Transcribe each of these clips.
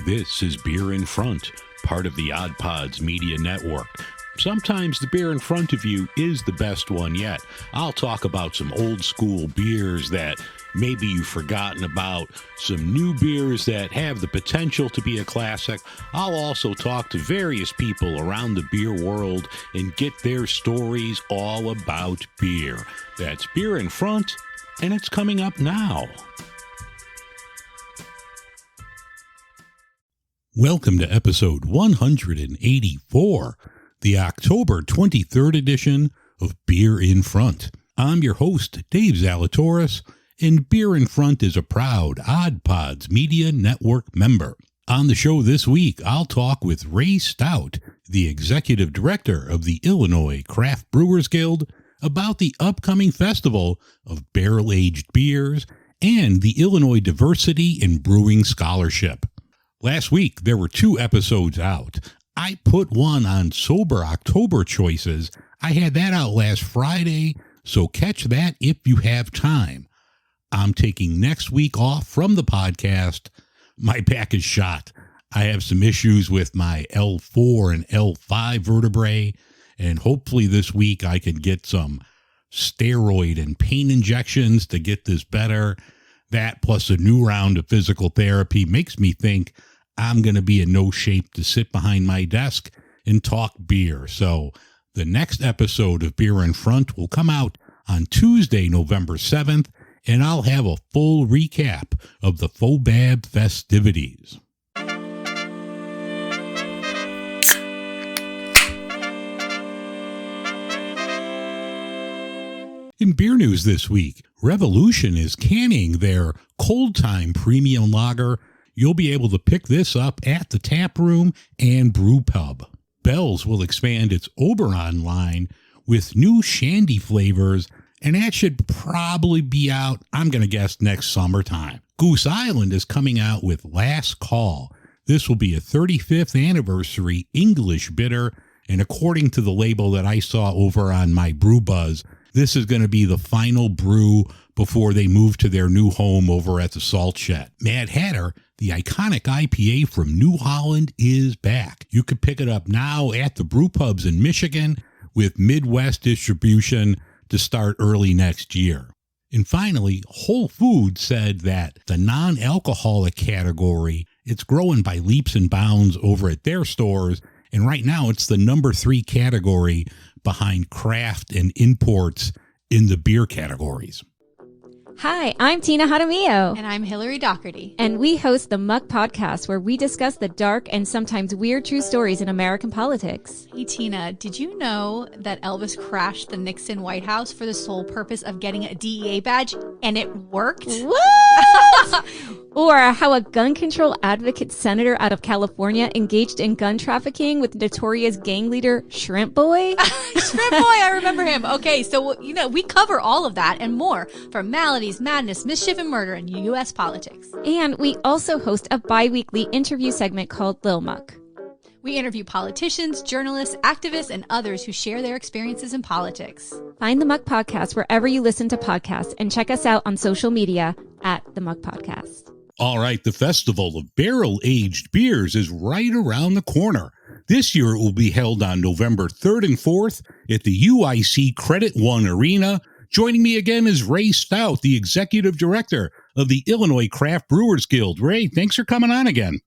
This is Beer in Front, part of the Odd Pods Media Network. Sometimes the beer in front of you is the best one yet. I'll talk about some old school beers that maybe you've forgotten about, some new beers that have the potential to be a classic. I'll also talk to various people around the beer world and get their stories all about beer. That's Beer in Front, and it's coming up now. Welcome to episode 184, the October 23rd edition of Beer in Front. I'm your host, Dave Zalatoris, and Beer in Front is a proud Odd Pods Media Network member. On the show this week, I'll talk with Ray Stout, the executive director of the Illinois Craft Brewers Guild, about the upcoming festival of barrel-aged beers and the Illinois Diversity in Brewing Scholarship. Last week, there were 2 episodes out. I put one on Sober October choices. I had that out last Friday, so catch that if you have time. I'm taking next week off from the podcast. My back is shot. I have some issues with my L4 and L5 vertebrae, and hopefully this week I can get some steroid and pain injections to get this better. That plus a new round of physical therapy makes me think I'm going to be in no shape to sit behind my desk and talk beer. So the next episode of Beer in Front will come out on Tuesday, November 7th, and I'll have a full recap of the Fobab festivities. In beer news this week, Revolution is canning their Cold Time Premium Lager. You'll be able to pick this up at the tap room and brew pub. Bell's will expand its Oberon line with new shandy flavors, and that should probably be out, I'm going to guess, next summertime. Goose Island is coming out with Last Call. This will be a 35th anniversary English bitter, and according to the label that I saw over on my Brew Buzz, this is going to be the final brew before they move to their new home over at the Salt Shed. Mad Hatter, the iconic IPA from New Holland, is back. You can pick it up now at the brew pubs in Michigan with Midwest distribution to start early next year. And finally, Whole Foods said that the non-alcoholic category, it's growing by leaps and bounds over at their stores, and right now it's the number 3 category behind craft and imports in the beer categories. Hi, I'm Tina Jaramillo. And I'm Hillary Doherty. And we host the Muck Podcast, where we discuss the dark and sometimes weird true stories in American politics. Hey, Tina, did you know that Elvis crashed the Nixon White House for the sole purpose of getting a DEA badge, and it worked? What? Or how a gun control advocate senator out of California engaged in gun trafficking with notorious gang leader Shrimp Boy? Shrimp Boy, I remember him. Okay, so, we cover all of that and more from maladies, madness, mischief, and murder in U.S. politics. And we also host a bi-weekly interview segment called Lil Muck. We interview politicians, journalists, activists, and others who share their experiences in politics. Find the Muck Podcast wherever you listen to podcasts, and check us out on social media at the Muck Podcast. All right, the Festival of Barrel-Aged Beers is right around the corner. This year it will be held on November 3rd and 4th at the UIC Credit One Arena. Joining me again is Ray Stout, the executive director of the Illinois Craft Brewers Guild. Ray, thanks for coming on again.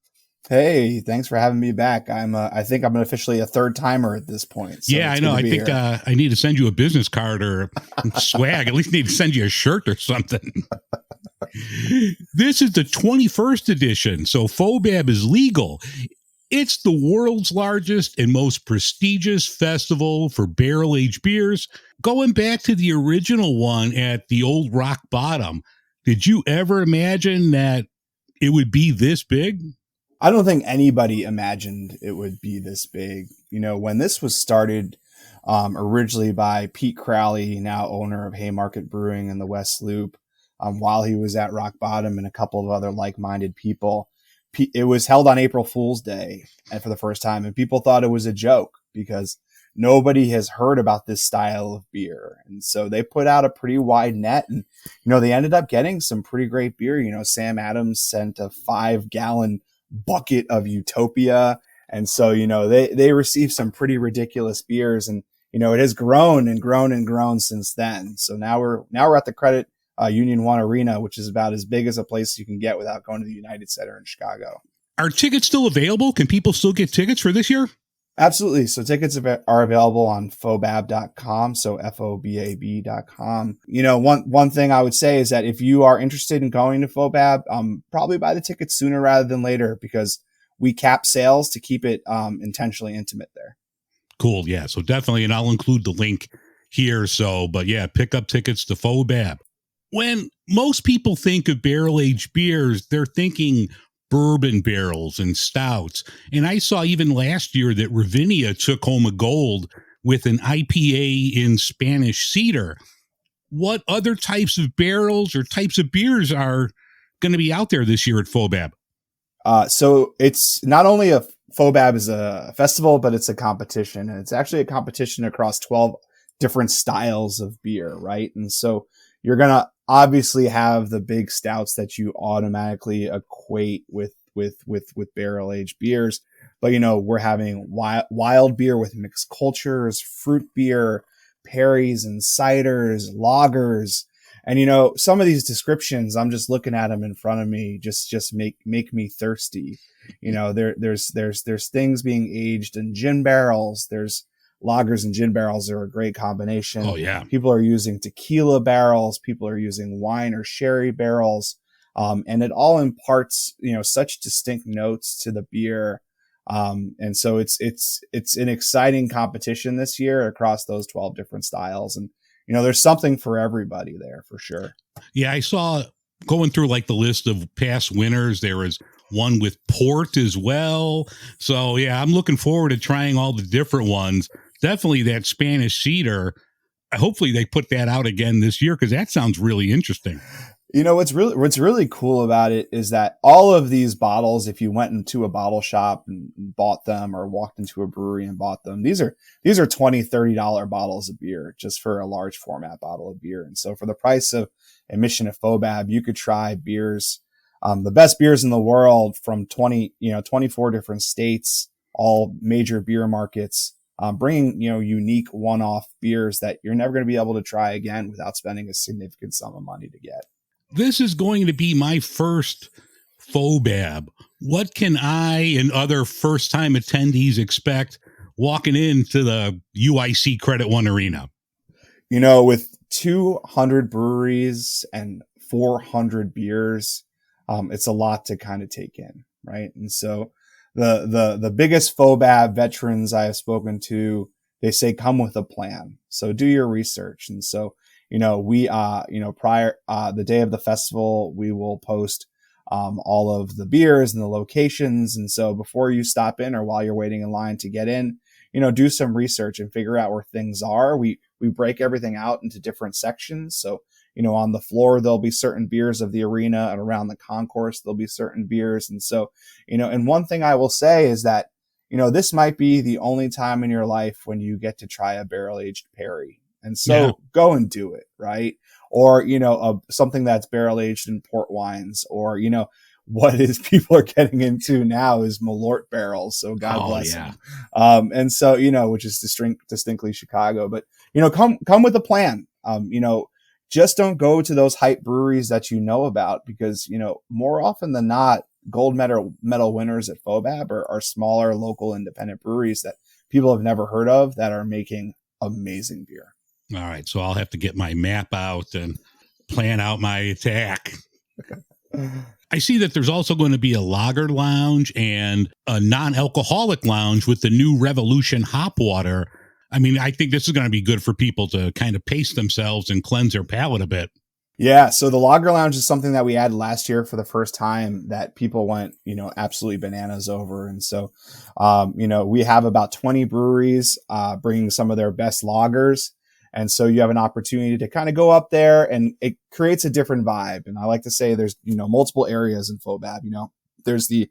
Hey, thanks for having me back. I think I'm officially a third timer at this point. So yeah, I know. I think I need to send you a business card or swag. At least need to send you a shirt or something. This is the 21st edition, so Fobab is legal. It's the world's largest and most prestigious festival for barrel-aged beers. Going back to the original one at the old Rock Bottom, did you ever imagine that it would be this big? I don't think anybody imagined it would be this big. When this was started originally by Pete Crowley, now owner of Haymarket Brewing in the West Loop, while he was at Rock Bottom and a couple of other like-minded people, it was held on April Fool's Day and for the first time. And people thought it was a joke because nobody has heard about this style of beer. And so they put out a pretty wide net and, they ended up getting some pretty great beer. Sam Adams sent a 5-gallon bucket of utopia. And so, they receive some pretty ridiculous beers, and, it has grown and grown and grown since then. So now we're at the Credit Union One Arena, which is about as big as a place you can get without going to the United Center in Chicago. Are tickets still available? Can people still get tickets for this year? Absolutely. So tickets are available on fobab.com. So FOBAB.com. One thing I would say is that if you are interested in going to Fobab, probably buy the tickets sooner rather than later, because we cap sales to keep it intentionally intimate there. Cool. Yeah. So definitely. And I'll include the link here. But yeah, pick up tickets to Fobab. When most people think of barrel-aged beers, they're thinking bourbon barrels and stouts. And I saw even last year that Ravinia took home a gold with an IPA in Spanish cedar. What other types of barrels or types of beers are going to be out there this year at Fobab? So it's not only Fobab is a festival, but it's a competition. And it's actually a competition across 12 different styles of beer, right? And so you're going to obviously have the big stouts that you automatically equate with barrel-aged beers. But, we're having wild beer with mixed cultures, fruit beer, perries and ciders, lagers. And, some of these descriptions, I'm just looking at them in front of me, just make me thirsty. There's things being aged in gin barrels. There's lagers and gin barrels are a great combination. Oh, yeah. People are using tequila barrels. People are using wine or sherry barrels. And it all imparts, such distinct notes to the beer. And so it's an exciting competition this year across those 12 different styles. And, there's something for everybody there for sure. Yeah. I saw going through like the list of past winners, there was one with port as well. So yeah, I'm looking forward to trying all the different ones. Definitely that Spanish cedar. Hopefully they put that out again this year, because that sounds really interesting. What's really cool about it is that all of these bottles, if you went into a bottle shop and bought them, or walked into a brewery and bought them, these are $20, $30 bottles of beer just for a large format bottle of beer. And so for the price of admission at Fobab, you could try beers, the best beers in the world from 24 different states, all major beer markets, bringing, unique one-off beers that you're never going to be able to try again without spending a significant sum of money to get. This is going to be my first Fobab. What can I and other first-time attendees expect walking into the UIC Credit One Arena? With 200 breweries and 400 beers, it's a lot to kind of take in, right? And so the biggest Fobab veterans I have spoken to, they say come with a plan. So do your research. And so we, prior, the day of the festival, we will post, all of the beers and the locations. And so before you stop in, or while you're waiting in line to get in, do some research and figure out where things are. We break everything out into different sections. So, on the floor, there'll be certain beers of the arena, and around the concourse, there'll be certain beers. And so, and one thing I will say is that, this might be the only time in your life when you get to try a barrel-aged perry. And so Go and do it, right? Or, something that's barrel aged in port wines, or, what is people are getting into now is Malort barrels. So God bless them. And so, which is distinctly Chicago, but, come with a plan. Just don't go to those hype breweries that you know about, because, more often than not, gold medal winners at Fobab are smaller local independent breweries that people have never heard of that are making amazing beer. All right, so I'll have to get my map out and plan out my attack. I see that there's also going to be a lager lounge and a non-alcoholic lounge with the new Revolution hop water. I mean, I think this is going to be good for people to kind of pace themselves and cleanse their palate a bit. Yeah, so the lager lounge is something that we added last year for the first time that people went, absolutely bananas over. And so, we have about 20 breweries bringing some of their best lagers. And so you have an opportunity to kind of go up there, and it creates a different vibe. And I like to say there's, multiple areas in Fobab. There's the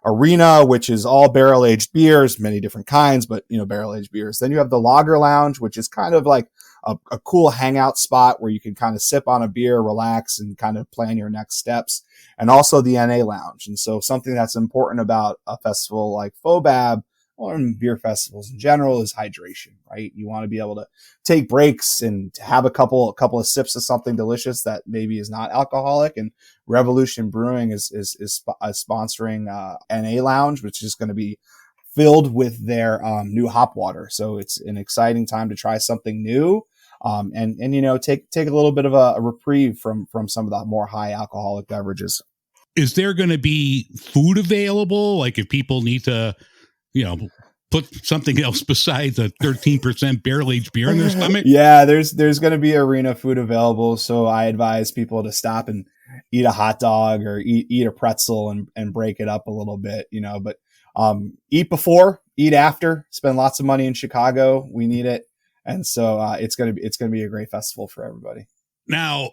arena, which is all barrel-aged beers, many different kinds, but, barrel-aged beers. Then you have the lager lounge, which is kind of like a cool hangout spot where you can kind of sip on a beer, relax, and kind of plan your next steps. And also the NA lounge. And so something that's important about a festival like Fobab, or in beer festivals in general, is hydration, right? You want to be able to take breaks and have a couple of sips of something delicious that maybe is not alcoholic. And Revolution Brewing is sponsoring NA Lounge, which is going to be filled with their new hop water. So it's an exciting time to try something new, and take a little bit of a reprieve from some of the more high alcoholic beverages. Is there going to be food available? Like if people need to, put something else besides a 13% barrel-aged beer in their stomach? Yeah, there's going to be arena food available. So I advise people to stop and eat a hot dog or eat a pretzel and break it up a little bit, but eat before, eat after, spend lots of money in Chicago. We need it. And so it's going to be a great festival for everybody. Now,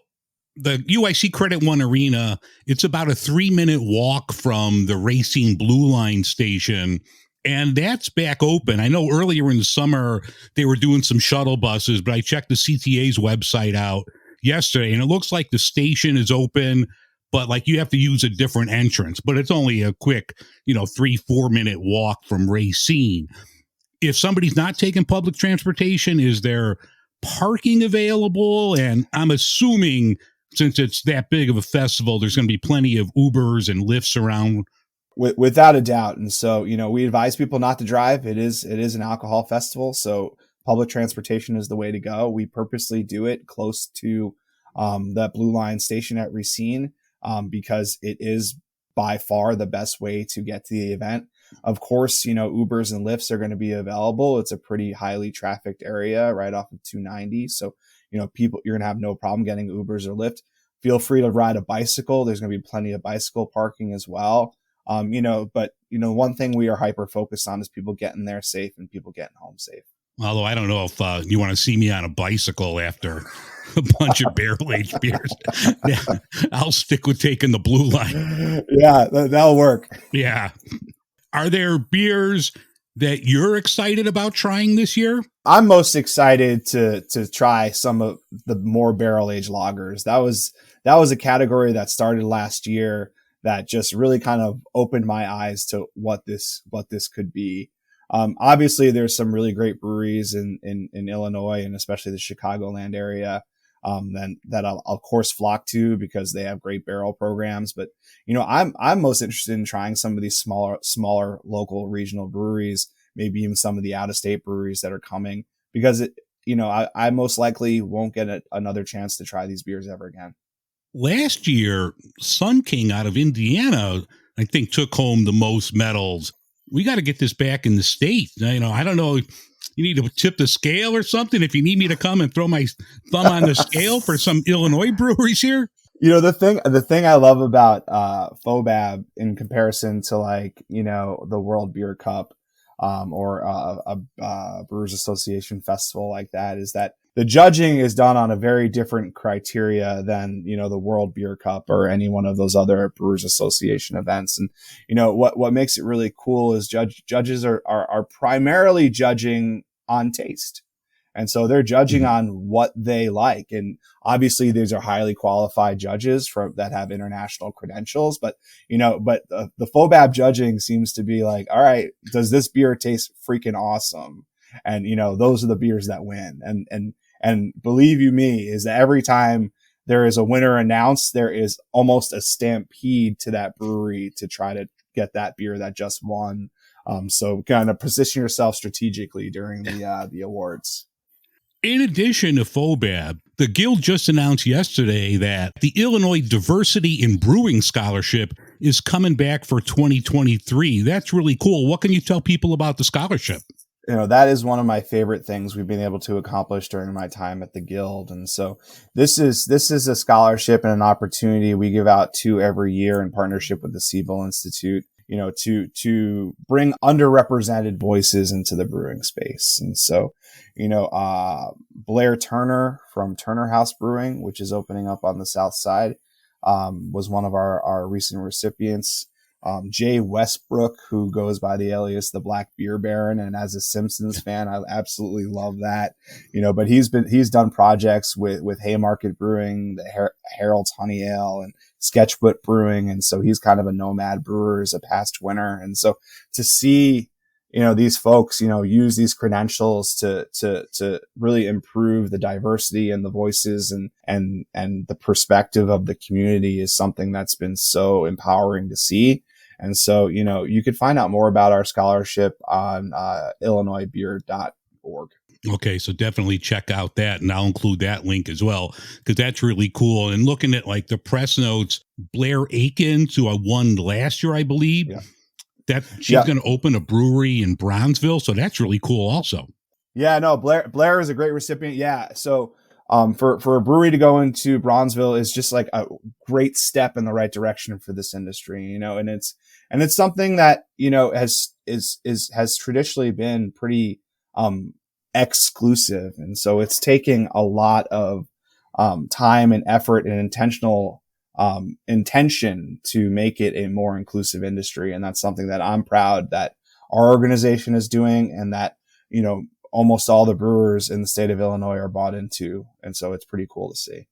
the UIC Credit One Arena, it's about a 3-minute walk from the Racing Blue Line station. And that's back open. I know earlier in the summer, they were doing some shuttle buses, but I checked the CTA's website out yesterday, and it looks like the station is open, but like you have to use a different entrance. But it's only a quick, 3-4 minute walk from Racine. If somebody's not taking public transportation, is there parking available? And I'm assuming since it's that big of a festival, there's going to be plenty of Ubers and Lyfts around. Without a doubt. And so, we advise people not to drive. It is an alcohol festival. So public transportation is the way to go. We purposely do it close to that Blue Line station at Racine because it is by far the best way to get to the event. Of course, Ubers and Lyfts are going to be available. It's a pretty highly trafficked area right off of 290. So, people, you're going to have no problem getting Ubers or Lyft. Feel free to ride a bicycle. There's going to be plenty of bicycle parking as well. But one thing we are hyper focused on is people getting there safe and people getting home safe. Although I don't know if you want to see me on a bicycle after a bunch of barrel-aged beers. Yeah, I'll stick with taking the Blue Line. Yeah, that'll work. Yeah. Are there beers that you're excited about trying this year? I'm most excited to try some of the more barrel-aged lagers. That was a category that started last year that just really kind of opened my eyes to what this could be. Obviously, there's some really great breweries in Illinois and especially the Chicagoland area that I'll of course flock to because they have great barrel programs. But I'm most interested in trying some of these smaller local regional breweries, maybe even some of the out of state breweries that are coming because I most likely won't get another chance to try these beers ever again. Last year, Sun King out of Indiana, I think, took home the most medals. We got to get this back in the state. I don't know. You need to tip the scale or something if you need me to come and throw my thumb on the scale for some Illinois breweries here. The thing I love about Fobab in comparison to the World Beer Cup or a Brewers Association festival like that is that the judging is done on a very different criteria than, the World Beer Cup or any one of those other Brewers Association events. And, what makes it really cool is judges are primarily judging on taste. And so they're judging on what they like. And obviously these are highly qualified judges that have international credentials, but the Fobab judging seems to be like, all right, does this beer taste freaking awesome? And, those are the beers that win. And believe you me, is that every time there is a winner announced, there is almost a stampede to that brewery to try to get that beer that just won. So kind of position yourself strategically during the awards. In addition to Fobab, the Guild just announced yesterday that the Illinois Diversity in Brewing Scholarship is coming back for 2023. That's really cool. What can you tell people about the scholarship? That is one of my favorite things we've been able to accomplish during my time at the Guild. And so this is a scholarship and an opportunity we give out to every year in partnership with the Siebel Institute, to bring underrepresented voices into the brewing space. And so, Blair Turner from Turner House Brewing, which is opening up on the South Side, was one of our recent recipients. Jay Westbrook, who goes by the alias the Black Beer Baron, and as a Simpsons fan, I absolutely love that. But he's done projects with Haymarket Brewing, the Harold's Honey Ale, and Sketchbook Brewing, and so he's kind of a nomad brewer as a past winner. And so to see these folks use these credentials to really improve the diversity and the voices and the perspective of the community is something that's been so empowering to see. And so, you could find out more about our scholarship on illinoisbeer.org. Okay, so definitely check out that, and I'll include that link as well, because that's really cool. And looking at like the press notes, Blair Akins, who I won last year, I believe, that she's going to open a brewery in Bronzeville. So that's really cool also. Yeah, no, Blair is a great recipient. Yeah. So for a brewery to go into Bronzeville is just like a great step in the right direction for this industry, and it's something that, has traditionally been pretty, exclusive. And so it's taking a lot of, time and effort and intentional, intention to make it a more inclusive industry. And that's something that I'm proud that our organization is doing, and that, almost all the brewers in the state of Illinois are bought into. And so it's pretty cool to see.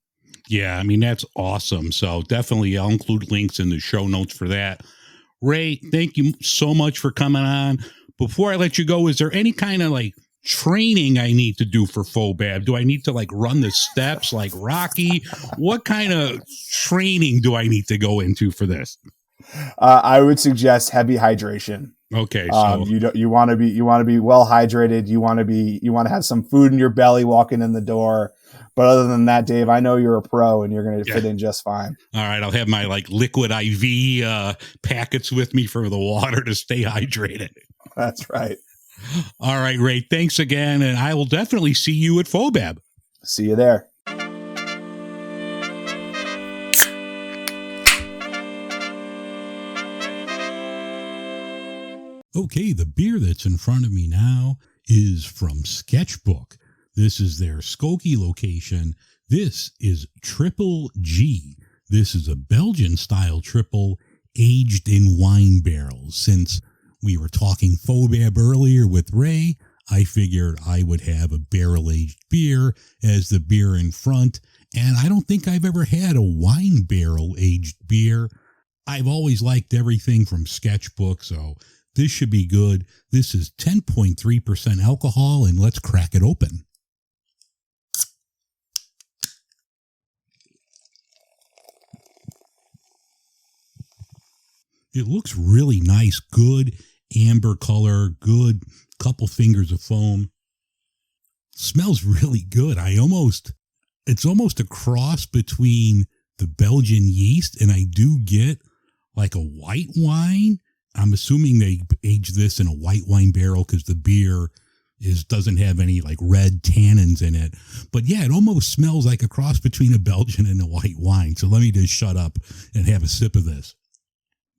Yeah, I mean, that's awesome. So definitely I'll include links in the show notes for that. Ray, thank you so much for coming on. Before I let you go, is there any kind of like training I need to do for Fobab? Do I need to like run the steps like Rocky? What kind of training do I need to go into for this? I would suggest heavy hydration. Okay. So you want to be well hydrated. You want to have some food in your belly walking in the door. But other than that, Dave, I know you're a pro and you're going to fit in just fine. All right. I'll have my like liquid IV packets with me for the water to stay hydrated. That's right. All right, Ray. Thanks again. And I will definitely see you at Fobab. See you there. Okay, the beer that's in front of me now is from Sketchbook. This is their Skokie location. This is Triple G. This is a Belgian-style triple aged in wine barrels. Since we were talking Fobab earlier with Ray, I figured I would have a barrel-aged beer as the beer in front. And I don't think I've ever had a wine barrel-aged beer. I've always liked everything from Sketchbook, so this should be good. This is 10.3% alcohol, and let's crack it open. It looks really nice, good amber color, good couple fingers of foam. Smells really good. It's almost a cross between the Belgian yeast, and I do get like a white wine. I'm assuming they aged this in a white wine barrel because the beer doesn't have any like red tannins in it. But yeah, it almost smells like a cross between a Belgian and a white wine. So let me just shut up and have a sip of this.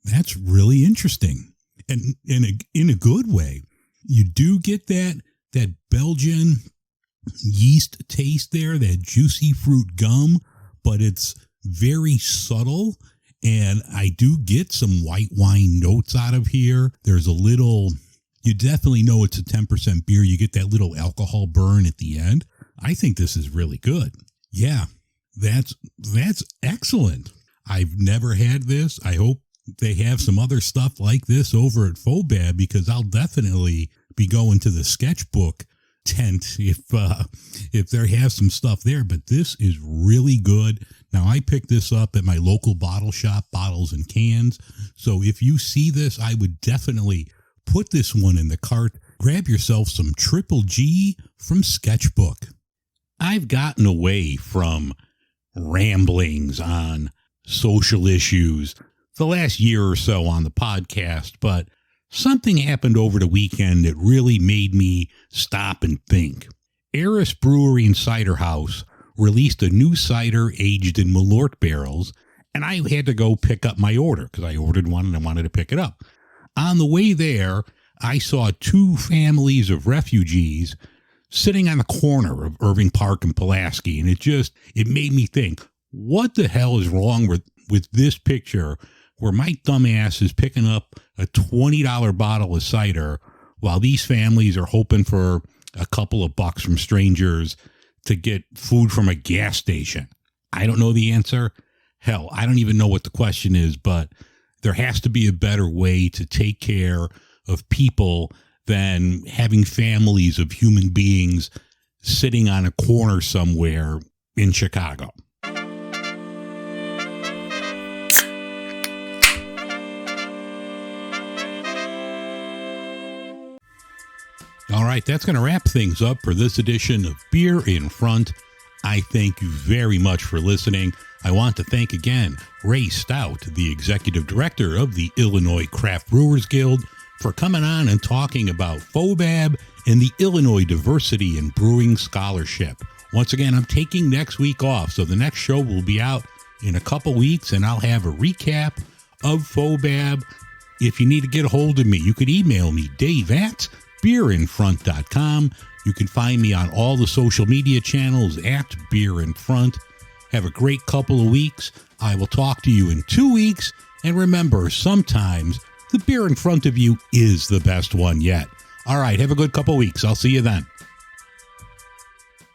That's really interesting. And in a good way. You do get that Belgian yeast taste there, that juicy fruit gum, but it's very subtle. And I do get some white wine notes out of here. There's a little, you definitely know it's a 10% beer. You get that little alcohol burn at the end. I think this is really good. Yeah, that's excellent. I've never had this. I hope they have some other stuff like this over at Fobab, because I'll definitely be going to the Sketchbook tent if they have some stuff there. But this is really good. Now, I picked this up at my local bottle shop, Bottles and Cans. So if you see this, I would definitely put this one in the cart. Grab yourself some Triple G from Sketchbook. I've gotten away from ramblings on social issues the last year or so on the podcast, but something happened over the weekend that really made me stop and think. Eris Brewery and Cider House released a new cider aged in Malort barrels, and I had to go pick up my order because I ordered one and I wanted to pick it up. On the way there, I saw two families of refugees sitting on the corner of Irving Park and Pulaski, and it made me think, what the hell is wrong with this picture where my dumbass is picking up a $20 bottle of cider while these families are hoping for a couple of bucks from strangers to get food from a gas station? I don't know the answer. Hell, I don't even know what the question is, but there has to be a better way to take care of people than having families of human beings sitting on a corner somewhere in Chicago. All right, that's going to wrap things up for this edition of Beer in Front. I thank you very much for listening. I want to thank again Ray Stout, the executive director of the Illinois Craft Brewers Guild, for coming on and talking about Fobab and the Illinois Diversity in Brewing Scholarship. Once again, I'm taking next week off, so the next show will be out in a couple weeks, and I'll have a recap of Fobab. If you need to get a hold of me, you could email me, dave@beerinfront.com. You can find me on all the social media channels at Beer in Front. Have a great couple of weeks. I will talk to you in 2 weeks. And remember, sometimes the beer in front of you is the best one yet. All right, have a good couple of weeks. I'll see you then.